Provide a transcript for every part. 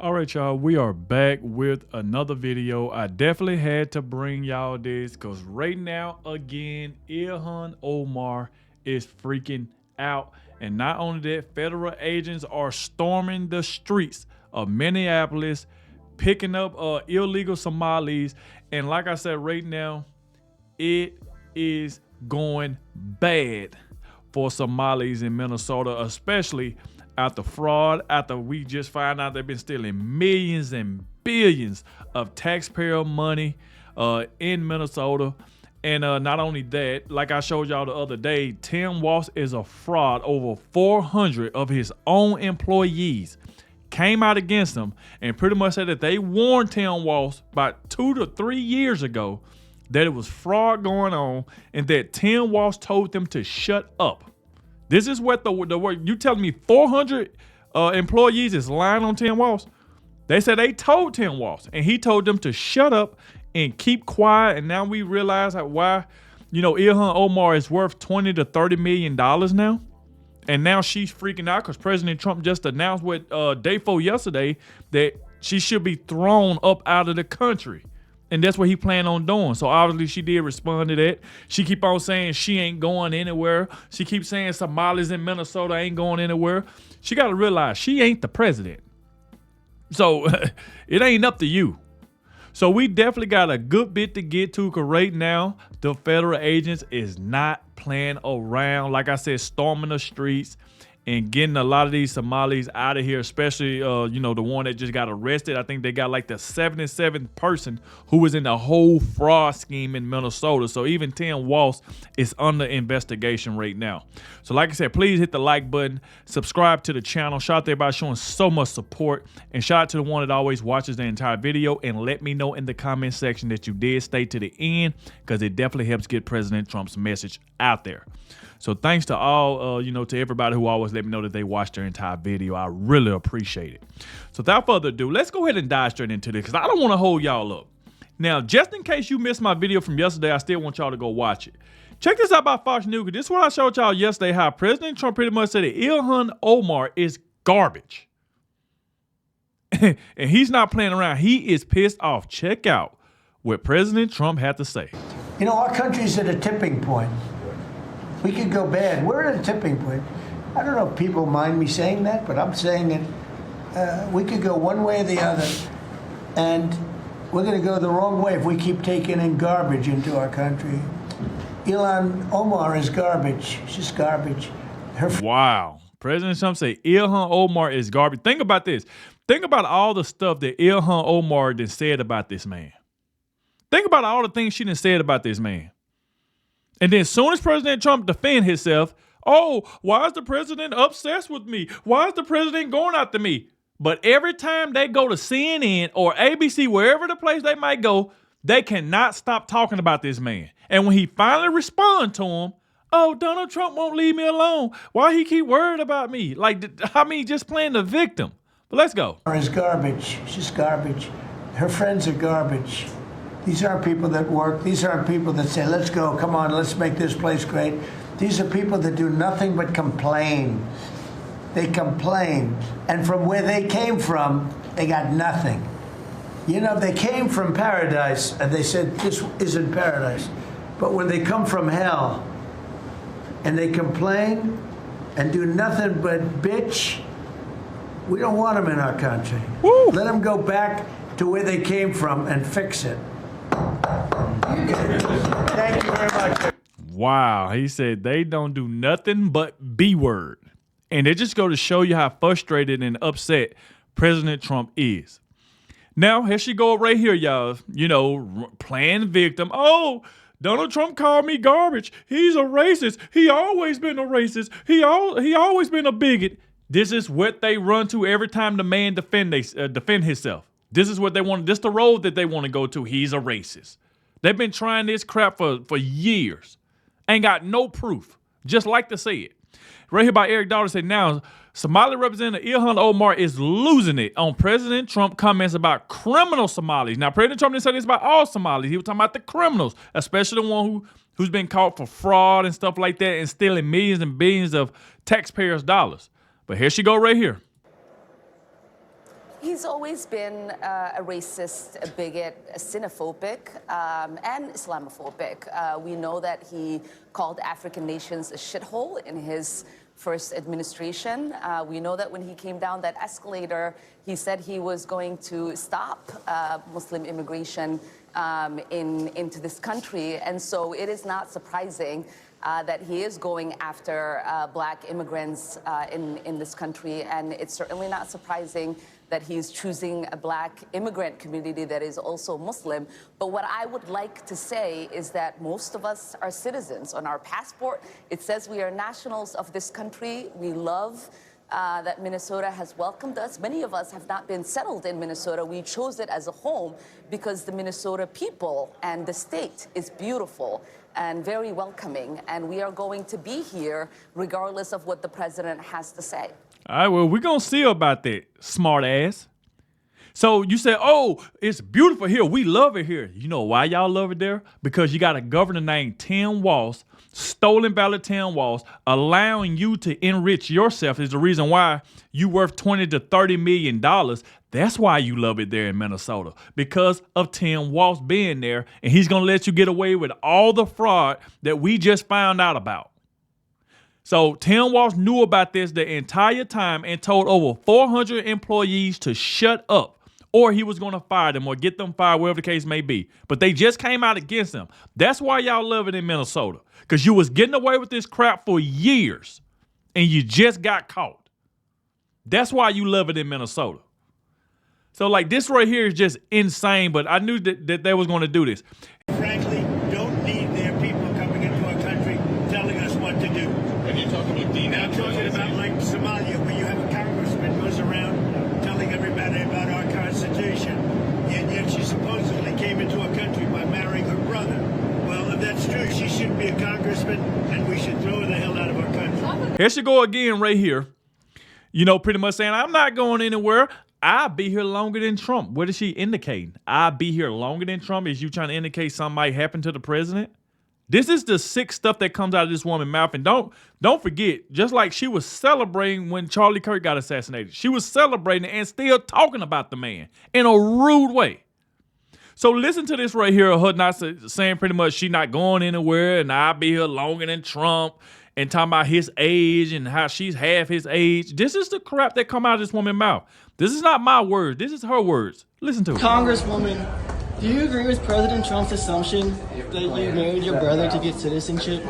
All right, y'all, we are back with another video. I definitely had to bring y'all this because right now, again, Ilhan Omar is freaking out. And not only that, federal agents are storming the streets of Minneapolis, picking up illegal Somalis. And like I said, right now, it is going bad for Somalis in Minnesota, especially after fraud, after we just found out they've been stealing millions and billions of taxpayer money in Minnesota. And not only that, like I showed y'all the other day, Tim Walz is a fraud. Over 400 of his own employees came out against him and pretty much said that they warned Tim Walz about 2 to 3 years ago that it was fraud going on and that Tim Walz told them to shut up. This is what the word, you telling me 400 employees is lying on Tim Walz? They said they told Tim Walz and he told them to shut up and keep quiet. And now we realize why, Ilhan Omar is worth $20 to $30 million now. And now she's freaking out because President Trump just announced day 4 yesterday that she should be thrown up out of the country. And that's what he planned on doing. So obviously she did respond to that. She keep on saying she ain't going anywhere. She keeps saying Somalis in Minnesota ain't going anywhere. She got to realize she ain't the president. So it ain't up to you. So we definitely got a good bit to get to because right now the federal agents is not playing around. Like I said, storming the streets and getting a lot of these Somalis out of here, especially, the one that just got arrested. I think they got like the 77th person who was in the whole fraud scheme in Minnesota. So even Tim Walz is under investigation right now. So like I said, please hit the like button, subscribe to the channel. Shout out to everybody showing so much support. And shout out to the one that always watches the entire video. And let me know in the comment section that you did stay to the end because it definitely helps get President Trump's message out there. So thanks to all, to everybody who always let me know that they watched their entire video. I really appreciate it. So without further ado, let's go ahead and dive straight into this because I don't want to hold y'all up. Now, just in case you missed my video from yesterday, I still want y'all to go watch it. Check this out by Fox News. This is what I showed y'all yesterday, how President Trump pretty much said that Ilhan Omar is garbage. And he's not playing around. He is pissed off. Check out what President Trump had to say. Our country's at a tipping point. We could go bad. We're at a tipping point. I don't know if people mind me saying that, but I'm saying it. We could go one way or the other, and we're going to go the wrong way if we keep taking in garbage into our country. Ilhan Omar is garbage. She's garbage. Wow. President Trump said Ilhan Omar is garbage. Think about this. Think about all the stuff that Ilhan Omar done said about this man. Think about all the things she done said about this man. And then as soon as President Trump defend himself, oh, why is the president obsessed with me? Why is the president going after me? But every time they go to CNN or ABC, wherever the place they might go, they cannot stop talking about this man. And when he finally responds to him, oh, Donald Trump won't leave me alone. Why he keep worried about me? Just playing the victim. But let's go. Is garbage. She's garbage. Her friends are garbage. These aren't people that work. These aren't people that say, let's go, come on, let's make this place great. These are people that do nothing but complain. They complain. And from where they came from, they got nothing. They came from paradise, and they said, this isn't paradise. But when they come from hell, and they complain, and do nothing but bitch, we don't want them in our country. Woo. Let them go back to where they came from and fix it. Thank you very much. Wow. He said they don't do nothing but B-word. And it just go to show you how frustrated and upset President Trump is. Now, here she go right here, y'all. Playing victim. Oh, Donald Trump called me garbage. He's a racist. He always been a racist. He always been a bigot. This is what they run to every time the man defend himself. This is what they want. This is the road that they want to go to. He's a racist. They've been trying this crap for years. Ain't got no proof. Just like to say it. Right here by Eric Daughter said, now, Somali Representative Ilhan Omar is losing it on President Trump comments about criminal Somalis. Now, President Trump didn't say this about all Somalis. He was talking about the criminals, especially the one who's been caught for fraud and stuff like that and stealing millions and billions of taxpayers' dollars. But here she go right here. He's always been a racist, a bigot, a xenophobic, and Islamophobic. We know that he called African nations a shithole in his first administration. We know that when he came down that escalator, he said he was going to stop Muslim immigration into this country. And so it is not surprising that he is going after black immigrants in this country. And it's certainly not surprising that he's choosing a black immigrant community that is also Muslim. But what I would like to say is that most of us are citizens. On our passport, it says we are nationals of this country. We love that Minnesota has welcomed us. Many of us have not been settled in Minnesota. We chose it as a home because the Minnesota people and the state is beautiful and very welcoming. And we are going to be here regardless of what the president has to say. All right, well, we're going to see about that, smart ass. So you say, oh, it's beautiful here. We love it here. You know why y'all love it there? Because you got a governor named Tim Walz, stolen ballot Tim Walz, allowing you to enrich yourself is the reason why you worth $20 to $30 million. That's why you love it there in Minnesota, because of Tim Walz being there, and he's going to let you get away with all the fraud that we just found out about. So Tim Walz knew about this the entire time and told over 400 employees to shut up, or he was going to fire them or get them fired, whatever the case may be. But they just came out against him. That's why y'all love it in Minnesota, because you was getting away with this crap for years and you just got caught. That's why you love it in Minnesota. So like this right here is just insane, but I knew that they was going to do this. Frankly, don't need their people coming into our country telling us what to do. And you're talking about I'm talking about like Somalia, where you have a congressman who goes around telling everybody about our Constitution, and yet she supposedly came into a country by marrying her brother. Well, if that's true, she shouldn't be a congressman, and we should throw her the hell out of our country. Here she go again right here. You know, pretty much saying, I'm not going anywhere. I'll be here longer than Trump. What is she indicating? I'll be here longer than Trump? Is you trying to indicate something might happen to the president? This is the sick stuff that comes out of this woman's mouth. And don't forget, just like she was celebrating when Charlie Kirk got assassinated, she was celebrating and still talking about the man in a rude way. So listen to this right here, her not saying pretty much she not going anywhere and I'll be here longer than Trump and talking about his age and how she's half his age. This is the crap that come out of this woman's mouth. This is not my words. This is her words. Listen to it. Congresswoman, do you agree with President Trump's assumption that you married your brother to get citizenship?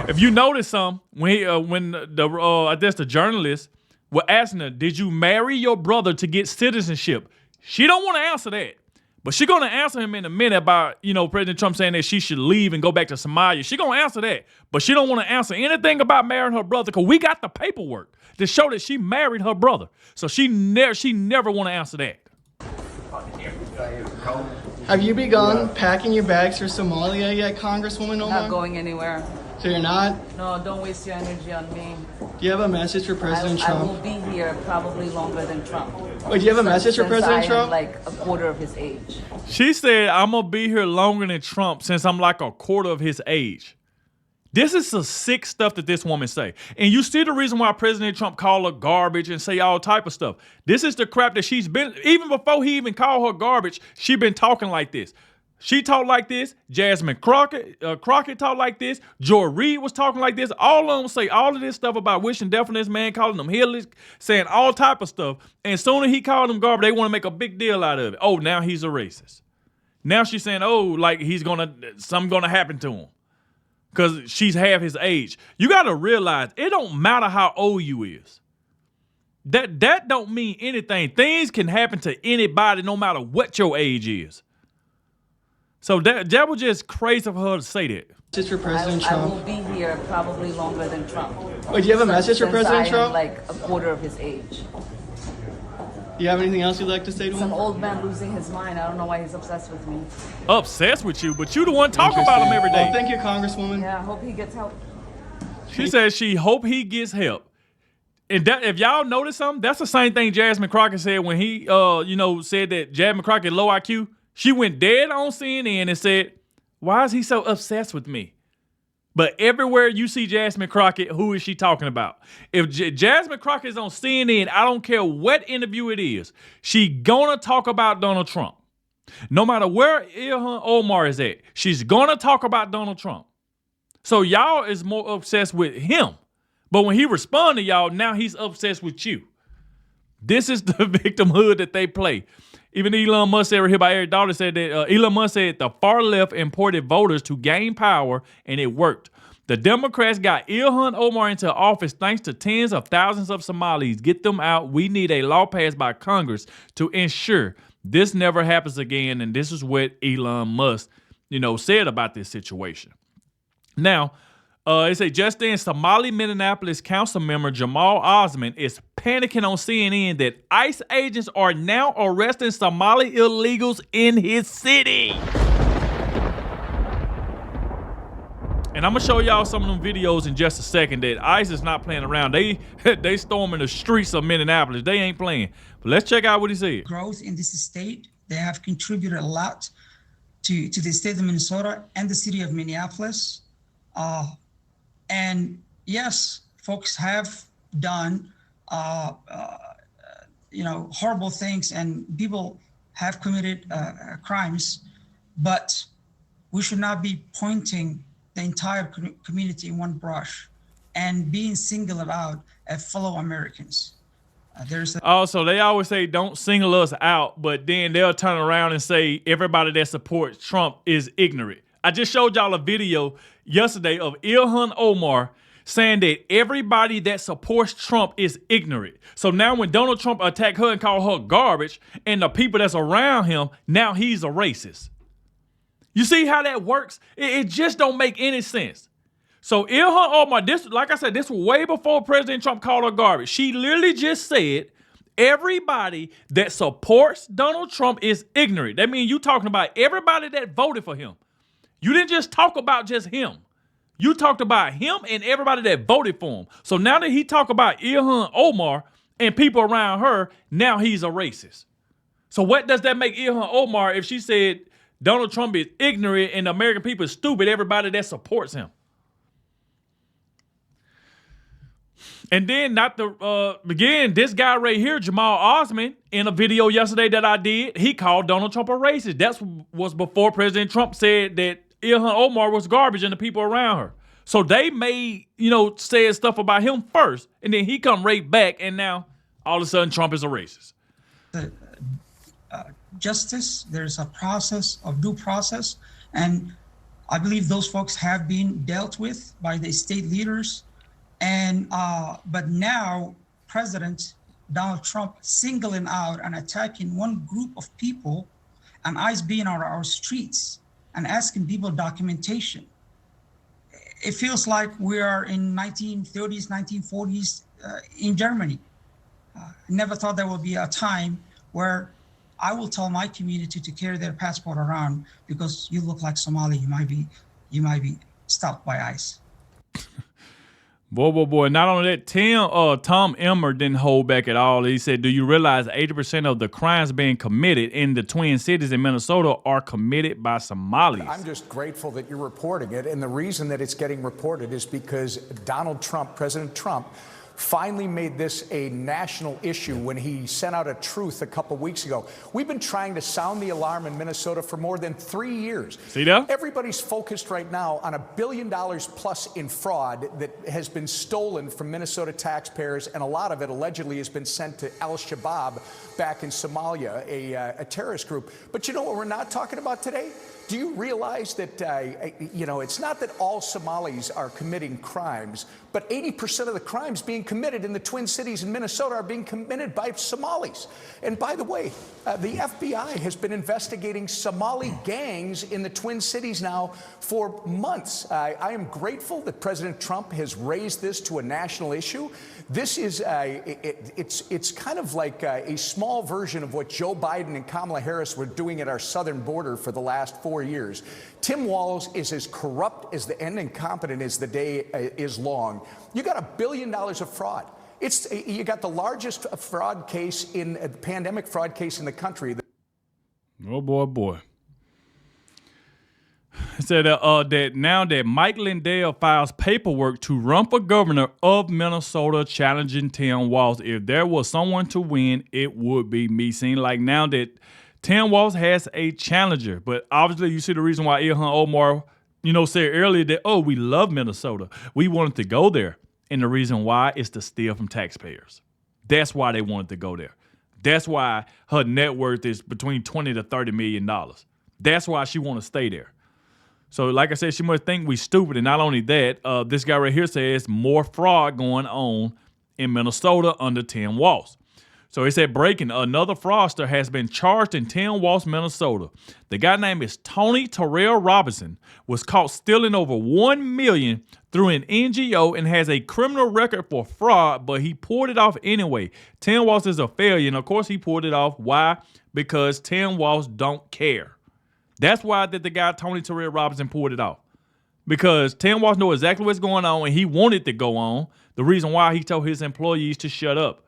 If you notice when I guess the journalist were asking her, did you marry your brother to get citizenship? She don't want to answer that. But she's going to answer him in a minute about, you know, President Trump saying that she should leave and go back to Somalia. She's going to answer that. But she don't want to answer anything about marrying her brother because we got the paperwork to show that she married her brother. So she never want to answer that. Have you begun packing your bags for Somalia yet, Congresswoman Omar? Not going anywhere. So you're not? No, don't waste your energy on me. Do you have a message for President I Trump? will be here probably longer than Trump. Wait, do you have a message for President Since I am Trump? like a quarter of his age. She said, I'm going to be here longer than Trump since I'm like a quarter of his age. This is the sick stuff that this woman say. And you see the reason why President Trump called her garbage and say all type of stuff. This is the crap that she's been, even before he even called her garbage, she been talking like this. She talked like this. Jasmine Crockett talked like this. Joy Reid was talking like this. All of them say all of this stuff about wishing death on this man, calling them hillbillies, saying all type of stuff. And as soon as he called them garbage, they want to make a big deal out of it. Oh, now he's a racist. Now she's saying, oh, like something gonna happen to him because she's half his age. You got to realize it don't matter how old you is. That don't mean anything. Things can happen to anybody no matter what your age is. So that was just crazy for her to say that. Message for President I Trump? will be here probably longer than Trump. Wait, do you have a message for President I Trump? am like a quarter of his age. Do you have anything else you'd like to say to It's an him? old man losing his mind. I don't know why he's obsessed with me. Obsessed with you, but you the one talking about him every day. Well, thank you, Congresswoman. Yeah, I hope he gets help. She says she hope he gets help. And that, if y'all notice something, that's the same thing Jasmine Crockett said when he, said that Jasmine Crockett low IQ. She went dead on CNN and said, why is he so obsessed with me? But everywhere you see Jasmine Crockett, who is she talking about? If Jasmine Crockett is on CNN, I don't care what interview it is, she gonna talk about Donald Trump. No matter where Ilhan Omar is at, she's gonna talk about Donald Trump. So y'all is more obsessed with him. But when he respond to y'all, now he's obsessed with you. This is the victimhood that they play. Even Elon Musk said right here by Eric Daughter said that Elon Musk said the far left imported voters to gain power, and it worked. The Democrats got Ilhan Omar into office thanks to tens of thousands of Somalis. Get them out. We need a law passed by Congress to ensure this never happens again. And this is what Elon Musk, said about this situation. Now, it say just then, Somali Minneapolis council member Jamal Osman is panicking on CNN that ICE agents are now arresting Somali illegals in his city. And I'm gonna show y'all some of them videos in just a second that ICE is not playing around. They storming the streets of Minneapolis. They ain't playing. But let's check out what he said. Growth in this state, they have contributed a lot to the state of Minnesota and the city of Minneapolis. And yes, folks have done, horrible things, and people have committed crimes, but we should not be pointing the entire community in one brush and being singled out as fellow Americans. Also, they always say don't single us out, but then they'll turn around and say everybody that supports Trump is ignorant. I just showed y'all a video yesterday of Ilhan Omar saying that everybody that supports Trump is ignorant. So now when Donald Trump attacked her and called her garbage, and the people that's around him, now he's a racist. You see how that works? It just don't make any sense. So Ilhan Omar, this, like I said, this was way before President Trump called her garbage. She literally just said everybody that supports Donald Trump is ignorant. That means you talking about everybody that voted for him. You didn't just talk about just him. You talked about him and everybody that voted for him. So now that he talked about Ilhan Omar and people around her, now he's a racist. So what does that make Ilhan Omar if she said Donald Trump is ignorant and the American people is stupid, everybody that supports him? And then again, this guy right here, Jamal Osman, in a video yesterday that I did, he called Donald Trump a racist. That was before President Trump said that Ilhan Omar was garbage and the people around her. So they made, said stuff about him first, and then he come right back, and now all of a sudden Trump is a racist. Justice, there's a process of due process, and I believe those folks have been dealt with by the state leaders. And but now President Donald Trump singling out and attacking one group of people, and ICE being on our streets and asking people documentation. It feels like we are in 1930s, 1940s in Germany. I never thought there would be a time where I will tell my community to carry their passport around because you look like Somali. You might be stopped by ICE. Boy. Not only that, Tom Emmer didn't hold back at all. He said, do you realize 80% of the crimes being committed in the Twin Cities in Minnesota are committed by Somalis? I'm just grateful that you're reporting it. And the reason that it's getting reported is because Donald Trump, President Trump, finally made this a national issue when he sent out a truth a couple weeks ago. We've been trying to sound the alarm in Minnesota for more than 3 years. See that? Everybody's focused right now on $1 billion plus in fraud that has been stolen from Minnesota taxpayers, and a lot of it allegedly has been sent to Al-Shabaab back in Somalia, a terrorist group. But you know what we're not talking about today? Do you realize that, it's not that all Somalis are committing crimes, but 80% of the crimes being committed in the Twin Cities in Minnesota are being committed by Somalis. And by the way, the FBI has been investigating Somali gangs in the Twin Cities now for months. I am grateful that President Trump has raised this to a national issue. This is it's kind of like a small version of what Joe Biden and Kamala Harris were doing at our southern border for the last 4 years. Tim Walz is as corrupt as and incompetent as the day is long. You got $1 billion of fraud. You got the largest fraud case in a pandemic fraud case in the country. Oh boy. said that now that Mike Lindell files paperwork to run for governor of Minnesota challenging Tim Walz. If there was someone to win, it would be me. Seeing like now that Tim Walz has a challenger, but obviously you see the reason why Ilhan Omar, said earlier that, oh, we love Minnesota. We wanted to go there. And the reason why is to steal from taxpayers. That's why they wanted to go there. That's why her net worth is between $20 to $30 million. That's why she want to stay there. So like I said, she must think we stupid. And not only that, this guy right here says more fraud going on in Minnesota under Tim Walz. So he said breaking, another fraudster has been charged in Tim Walz, Minnesota. The guy name is Tony Terrell Robinson, was caught stealing over $1 million through an NGO and has a criminal record for fraud, but he pulled it off anyway. Tim Walz is a failure, and of course he pulled it off. Why? Because Tim Walz don't care. That's why that the guy Tony Terrell Robinson pulled it off. Because Tim Walz knows exactly what's going on, and he wanted to go on. The reason why he told his employees to shut up.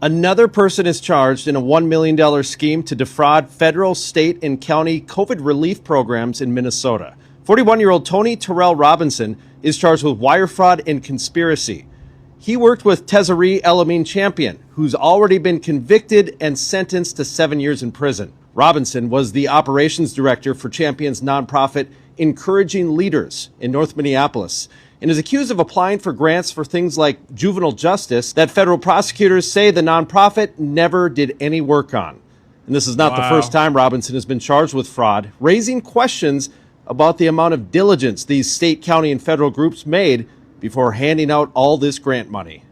Another person is charged in a $1 million scheme to defraud federal, state, and county COVID relief programs in Minnesota. 41-year-old Tony Terrell Robinson is charged with wire fraud and conspiracy. He worked with Tezzari El-Amin Champion, who's already been convicted and sentenced to 7 years in prison. Robinson was the operations director for Champion's nonprofit Encouraging Leaders in North Minneapolis, and is accused of applying for grants for things like juvenile justice that federal prosecutors say the nonprofit never did any work on. And this is not the first time Robinson has been charged with fraud, raising questions about the amount of diligence these state, county, and federal groups made before handing out all this grant money.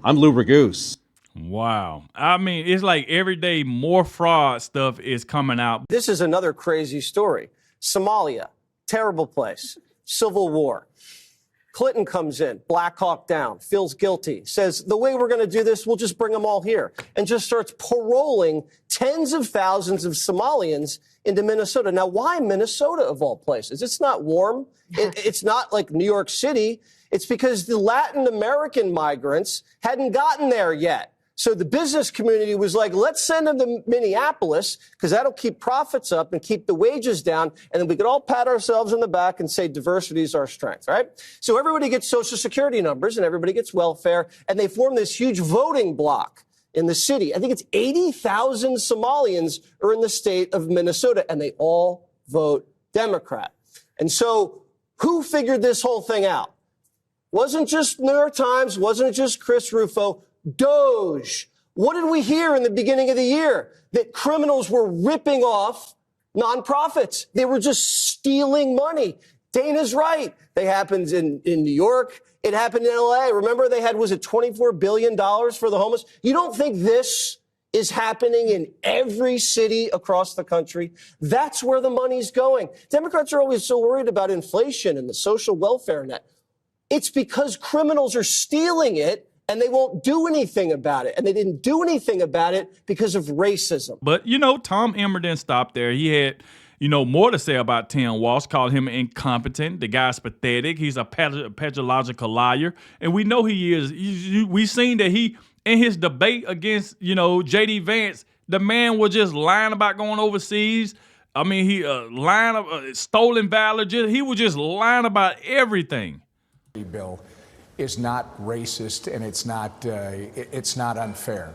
I'm Lou Ragoose. Wow. I mean, it's like every day more fraud stuff is coming out. This is another crazy story. Somalia, terrible place, civil war. Clinton comes in, Black Hawk Down, feels guilty, says the way we're going to do this, we'll just bring them all here, and just starts paroling tens of thousands of Somalians into Minnesota. Now, why Minnesota of all places? It's not warm. It's not like New York City. It's because the Latin American migrants hadn't gotten there yet. So the business community was like, let's send them to Minneapolis because that'll keep profits up and keep the wages down. And then we could all pat ourselves on the back and say diversity is our strength, right? So everybody gets Social Security numbers and everybody gets welfare. And they form this huge voting block in the city. I think it's 80,000 Somalians are in the state of Minnesota, and they all vote Democrat. And so who figured this whole thing out? Wasn't just New York Times, wasn't just Chris Rufo. Doge. What did we hear in the beginning of the year? That criminals were ripping off nonprofits. They were just stealing money. Dana's right. They happened in New York. It happened in LA. Remember they had, was it $24 billion for the homeless? You don't think this is happening in every city across the country? That's where the money's going. Democrats are always so worried about inflation and the social welfare net. It's because criminals are stealing it and they won't do anything about it. And they didn't do anything about it because of racism. But, Tom Emmer didn't stop there. He had, more to say about Tim Walz, called him incompetent. The guy's pathetic. He's a pathological liar. And we know he is. We've seen that he, in his debate against, J.D. Vance, the man was just lying about going overseas. I mean, he lying about stolen valor. He was just lying about everything. Bill is not racist, and it's not unfair.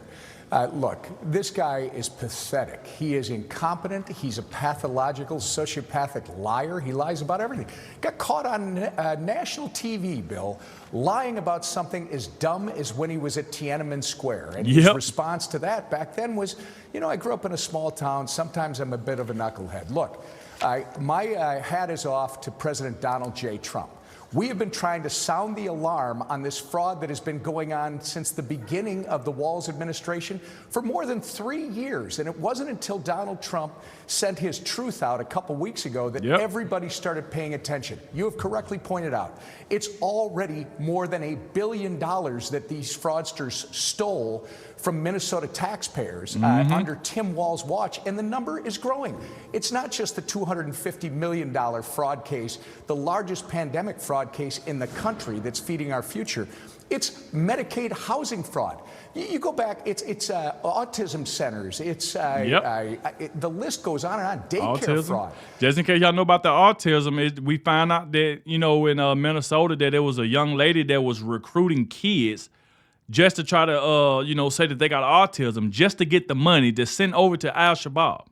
Look, this guy is pathetic. He is incompetent. He's a pathological, sociopathic liar. He lies about everything. Got caught on national TV, Bill, lying about something as dumb as when he was at Tiananmen Square. And his response to that back then was, I grew up in a small town. Sometimes I'm a bit of a knucklehead. Look, my hat is off to President Donald J. Trump. We have been trying to sound the alarm on this fraud that has been going on since the beginning of the Walz administration for more than 3 years. And it wasn't until Donald Trump sent his truth out a couple weeks ago that everybody started paying attention. You have correctly pointed out, it's already more than $1 billion that these fraudsters stole from Minnesota taxpayers under Tim Walz's watch, and the number is growing. It's not just the $250 million fraud case, the largest pandemic fraud case in the country that's feeding our future. It's Medicaid housing fraud. You go back, it's autism centers. It's the list goes on and on. Daycare fraud. Just in case y'all know about the autism, we found out that, you know, in Minnesota, that there was a young lady that was recruiting kids just to try to, you know, say that they got autism, just to get the money to send over to Al-Shabaab.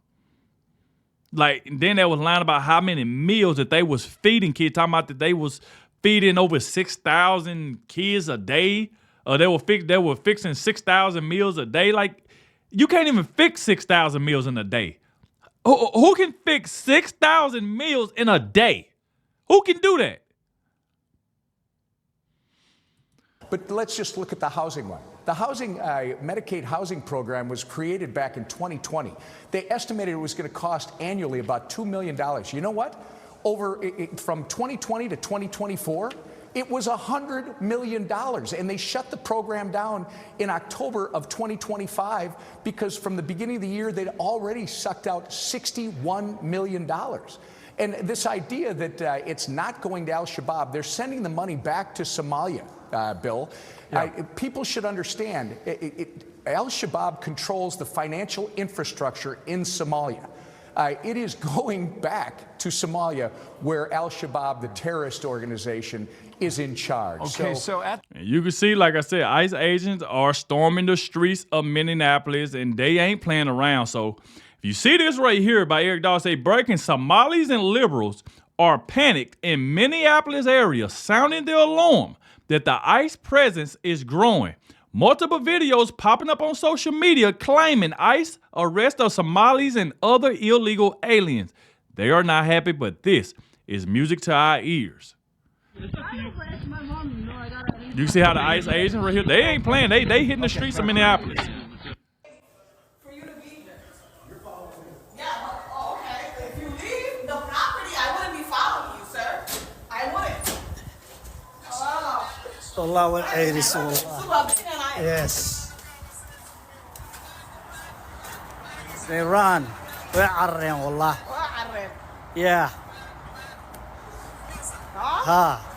Like, and then there was lying about how many meals that they was feeding kids, talking about that they was feeding over 6,000 kids a day. They were fixing 6,000 meals a day. Like, you can't even fix 6,000 meals in a day. Who can fix 6,000 meals in a day? Who can do that? But let's just look at the housing one. The Medicaid housing program was created back in 2020. They estimated it was going to cost annually about $2 million. You know what? From 2020 to 2024, it was $100 million. And they shut the program down in October of 2025 because from the beginning of the year, they'd already sucked out $61 million. And this idea that it's not going to Al-Shabaab, they're sending the money back to Somalia, Bill. Yeah. People should understand, Al-Shabaab controls the financial infrastructure in Somalia. It is going back to Somalia where Al-Shabaab, the terrorist organization, is in charge. Okay, you can see, like I said, ICE agents are storming the streets of Minneapolis, and they ain't playing around. So if you see this right here by Eric Dawes, say breaking Somalis and liberals are panicked in Minneapolis area, sounding the alarm that the ICE presence is growing. Multiple videos popping up on social media claiming ICE arrest of Somalis and other illegal aliens. They are not happy, but this is music to our ears. You see how the ICE agents right here, they ain't playing. They hitting the streets of Minneapolis. For you to be here. Yeah, oh, okay. If you leave the property, I wouldn't be following you, sir. I wouldn't. Allah will aid us. Yes. They run. We're عرّين والله. Yeah. Ha.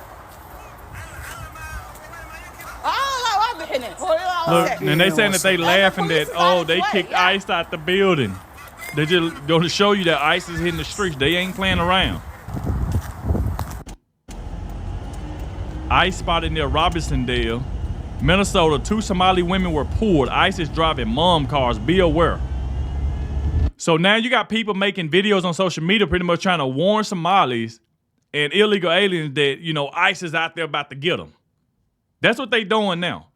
Look, and they saying that they laughing that, oh, they kicked ICE out the building. They just going to show you that ICE is hitting the streets. They ain't playing around. ICE spotted near Robinsondale, Minnesota. 2 Somali women were pulled. ICE is driving mom cars. Be aware. So now you got people making videos on social media pretty much trying to warn Somalis and illegal aliens that, you know, ICE is out there about to get them. That's what they doing now.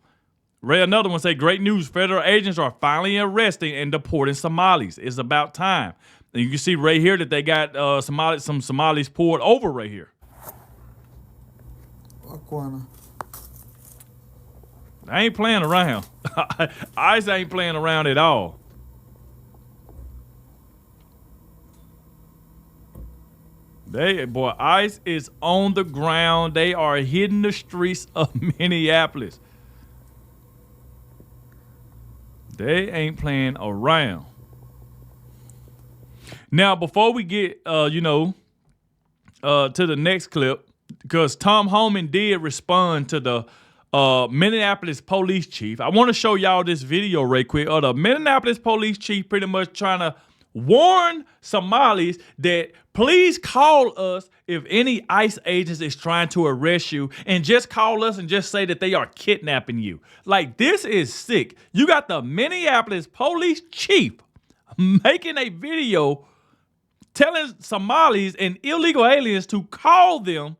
Read another one say, great news, federal agents are finally arresting and deporting Somalis. It's about time. And you can see right here that they got some Somalis pulled over right here. I ain't playing around. ICE ain't playing around at all. ICE is on the ground. They are hitting the streets of Minneapolis. They ain't playing around. Now, before we get, to the next clip, because Tom Homan did respond to the Minneapolis police chief. I want to show y'all this video right quick of the Minneapolis police chief pretty much trying to warn Somalis that please call us if any ICE agents is trying to arrest you, and just call us and just say that they are kidnapping you. Like, this is sick. You got the Minneapolis police chief making a video telling Somalis and illegal aliens to call them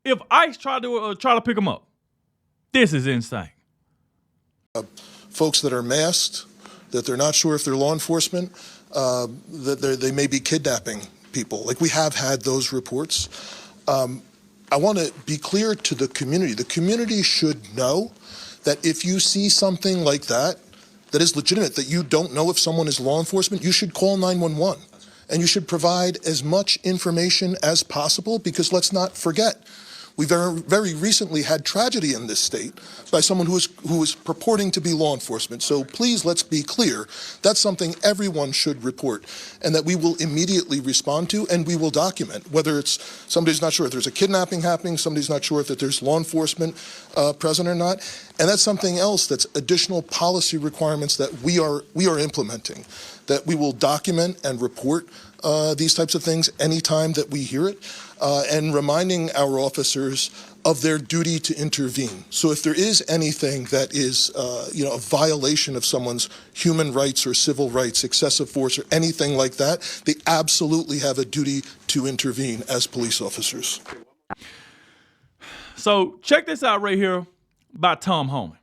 if ICE try to pick them up. This is insane. Folks that are masked, that they're not sure if they're law enforcement, that they may be kidnapping people. Like, we have had those reports. I want to be clear to the community. The community should know that if you see something like that, that is legitimate, that you don't know if someone is law enforcement, you should call 911. And you should provide as much information as possible, because let's not forget, We very recently had tragedy in this state by someone who was purporting to be law enforcement. So please, let's be clear. That's something everyone should report and that we will immediately respond to and we will document, whether it's somebody's not sure if there's a kidnapping happening, somebody's not sure if that there's law enforcement present or not. And that's something else that's additional policy requirements that we are implementing, that we will document and report these types of things anytime that we hear it, and reminding our officers of their duty to intervene. So if there is anything that is, a violation of someone's human rights or civil rights, excessive force or anything like that, they absolutely have a duty to intervene as police officers. So check this out right here by Tom Homey.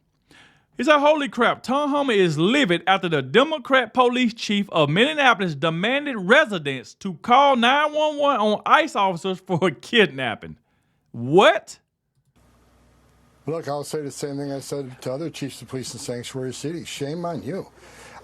He said, holy crap, Tom Homey is livid after the Democrat police chief of Minneapolis demanded residents to call 911 on ICE officers for kidnapping. What? Look, I'll say the same thing I said to other chiefs of police in sanctuary cities. Shame on you.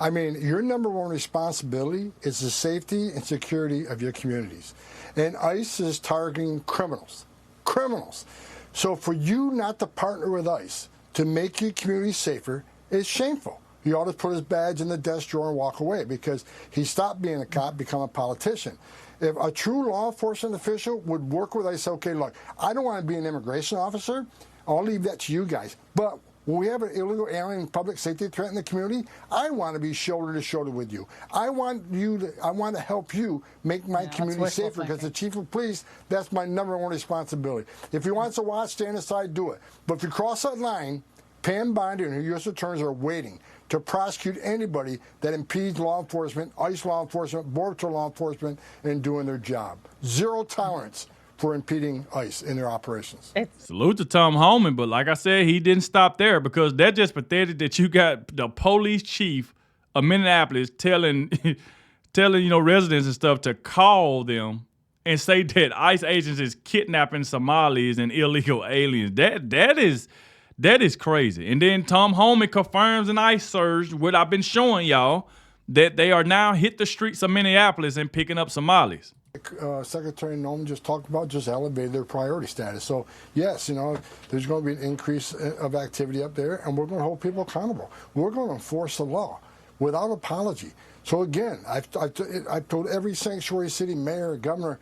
I mean, your number one responsibility is the safety and security of your communities. And ICE is targeting criminals. Criminals. So for you not to partner with ICE to make your community safer is shameful. He ought to put his badge in the desk drawer and walk away because he stopped being a cop, become a politician. If a true law enforcement official would work with ICE, okay, look, I don't want to be an immigration officer. I'll leave that to you guys. But when we have an illegal alien public safety threat in the community, I want to be shoulder to shoulder with you. I want to help you make my community safer because the chief of police, that's my number one responsibility. If he wants to watch, stand aside, do it. But if you cross that line, Pam Bondi and her U.S. attorneys are waiting to prosecute anybody that impedes law enforcement, ICE law enforcement, Border Patrol law enforcement in doing their job. Zero tolerance for impeding ICE in their operations. Salute to Tom Homey, but like I said, he didn't stop there because that's just pathetic that you got the police chief of Minneapolis telling residents and stuff to call them and say that ICE agents is kidnapping Somalis and illegal aliens. That is crazy. And then Tom Homey confirms an ICE surge, what I've been showing y'all, that they are now hit the streets of Minneapolis and picking up Somalis. Secretary Nolan just talked about, just elevated their priority status. So yes, there's going to be an increase of activity up there, and we're going to hold people accountable. We're going to enforce the law without apology. So again, I've told every sanctuary city mayor, governor,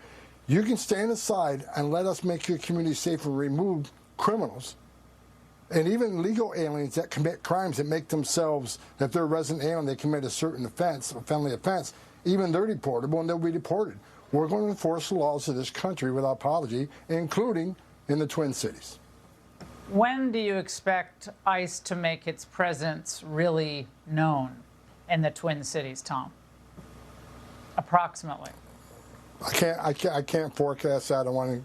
you can stand aside and let us make your community safer, remove criminals, and even legal aliens that commit crimes that make themselves, that they're a resident alien, they commit a certain offense, a felony offense, even they're deportable and they'll be deported. We're going to enforce the laws of this country without apology, including in the Twin Cities. When do you expect ICE to make its presence really known in the Twin Cities, Tom? Approximately. I can't forecast that. I don't want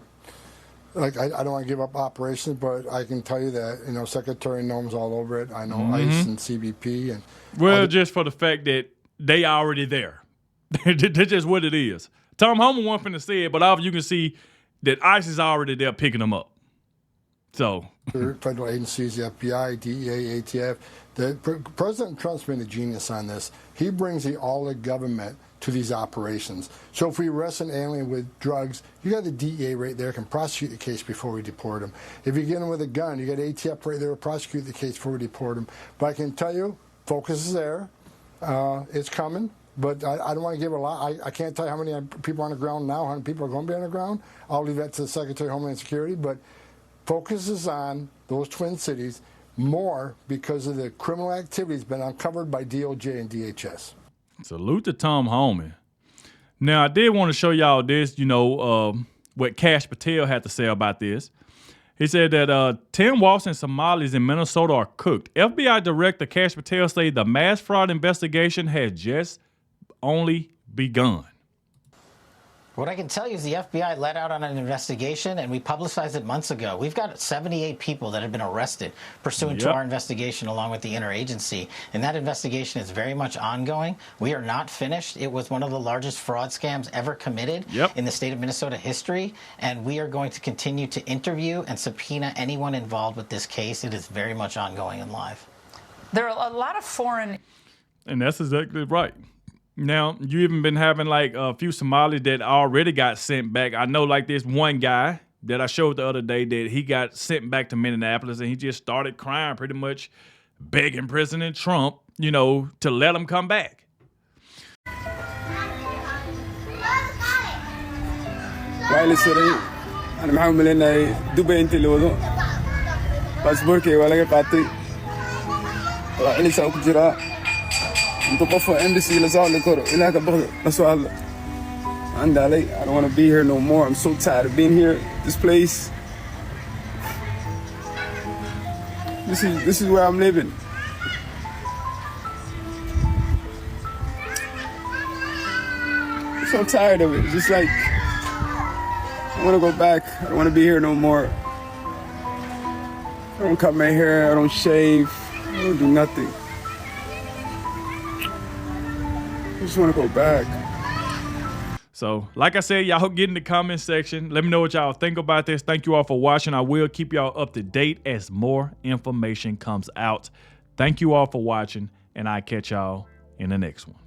to give up operations, but I can tell you that Secretary Noem's all over it. I know ICE and CBP and just for the fact that they already there. That's just what it is. Tom Homey wasn't finna say it, but you can see that ICE is already there picking them up. So federal agencies, the FBI, DEA, ATF. President Trump's been a genius on this. He brings all the government to these operations. So if we arrest an alien with drugs, you got the DEA right there can prosecute the case before we deport him. If you get him with a gun, you got ATF right there to prosecute the case before we deport him. But I can tell you, focus is there. It's coming. But I don't want to give a lot. I can't tell you how many people are on the ground now, how many people are going to be on the ground. I'll leave that to the Secretary of Homeland Security. But focus is on those Twin Cities more because of the criminal activities been uncovered by DOJ and DHS. Salute to Tom Homey. Now, I did want to show y'all this, what Kash Patel had to say about this. He said that 10 Walton Somalis in Minnesota are cooked. FBI Director Kash Patel said the mass fraud investigation has just only begun. What I can tell you is the FBI let out on an investigation, and we publicized it months ago. We've got 78 people that have been arrested pursuant to our investigation along with the interagency, and that investigation is very much ongoing. We are not finished. It was one of the largest fraud scams ever committed in the state of Minnesota history, and we are going to continue to interview and subpoena anyone involved with this case. It is very much ongoing and live. There are a lot of foreign... And that's exactly right. Now, you even been having like a few Somalis that already got sent back. I know like this one guy that I showed the other day that he got sent back to Minneapolis and he just started crying, pretty much begging President Trump, you know, to let him come back. أنا محاول إن دبي أنت اللي وضع باسبوركي ولا قاتي وعلي ساوك جرا أنت قفوا إمبسي لزال الكرة إلى كبر نسوال عند علي I don't want to be here no more. I'm so tired of being here. This place. This is where I'm living. I'm so tired of it. It's just like I want to go back. I don't want to be here no more. I don't cut my hair. I don't shave. I don't do nothing. I just want to go back. So, like I said, y'all get in the comment section. Let me know what y'all think about this. Thank you all for watching. I will keep y'all up to date as more information comes out. Thank you all for watching, and I'll catch y'all in the next one.